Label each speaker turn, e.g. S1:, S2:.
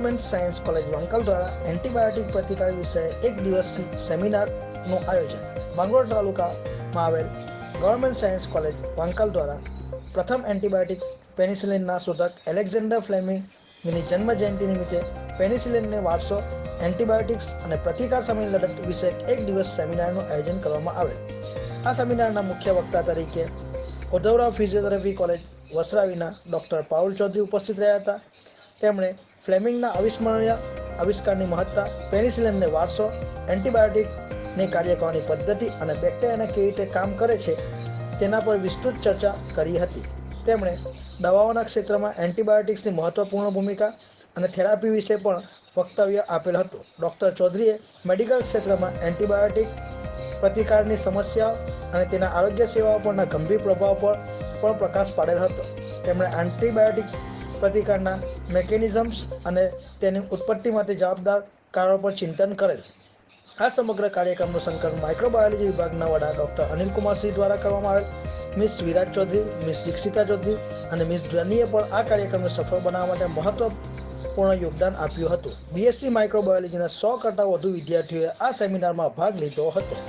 S1: Government science college Vankal દ્વારા antibiotic પ્રતિકાર વિષય એક દિવસ સેમિનારનું આયોજન. માંગરોળ તાલુકામાં આવેલ ગવર્મેન્ટ સાયન્સ કોલેજ વાંકલ દ્વારા પ્રથમ એન્ટીબાયોટિક પેનિસિલિનના શોધક એલેક્ઝાન્ડર ફ્લેમિંગની જન્મ જયંતિ નિમિત્તે પેનિસિલિનને વારસો, એન્ટીબાયોટિક્સ અને પ્રતિકાર સામેની લડત વિષયક એક દિવસ સેમિનારનું આયોજન કરવામાં આવેલ. આ સેમિનારના મુખ્ય વક્તા તરીકે ઉદ્ધવરાવ ફિઝિયોથેરાપી કોલેજ વસરાવીના ડૉક્ટર પાઉલ ચૌધરી ઉપસ્થિત રહ્યા હતા. તેમણે ફ્લેમિંગના અવિસ્મરણીય આવિષ્કારની મહત્તા, પેનિસિલિનને વારસો, એન્ટીબાયોટિકની કાર્ય કરવાની પદ્ધતિ અને બેક્ટેરિયાને કેવી રીતે કામ કરે છે તેના પર વિસ્તૃત ચર્ચા કરી હતી. તેમણે દવાઓના ક્ષેત્રમાં એન્ટીબાયોટિક્સની મહત્વપૂર્ણ ભૂમિકા અને થેરાપી વિશે પણ વક્તવ્ય આપેલ હતું. ડૉક્ટર ચૌધરીએ મેડિકલ ક્ષેત્રમાં એન્ટીબાયોટિક પ્રતિકારની સમસ્યાઓ અને તેના આરોગ્ય સેવાઓ પરના ગંભીર પ્રભાવ પર પણ પ્રકાશ પાડેલ હતો. તેમણે એન્ટીબાયોટિક પ્રતિકારના મેકેનિઝમ્સ અને તેની ઉત્પત્તિ માટે જવાબદાર કારણો પર ચિંતન કરેલ. આ સમગ્ર કાર્યક્રમનું સંકલન માઇક્રોબાયોલોજી વિભાગના વડા ડૉક્ટર અનિલકુમારસિંહ દ્વારા કરવામાં આવેલ. મિસ વિરાજ ચૌધરી, મિસ દીક્ષિતા ચૌધરી અને મિસ ધ્વનિએ પણ આ કાર્યક્રમને સફળ બનાવવા માટે મહત્વપૂર્ણ યોગદાન આપ્યું હતું. બીએસસી માઇક્રોબાયોલોજીના 100 કરતાં વધુ વિદ્યાર્થીઓએ આ સેમિનારમાં ભાગ લીધો હતો.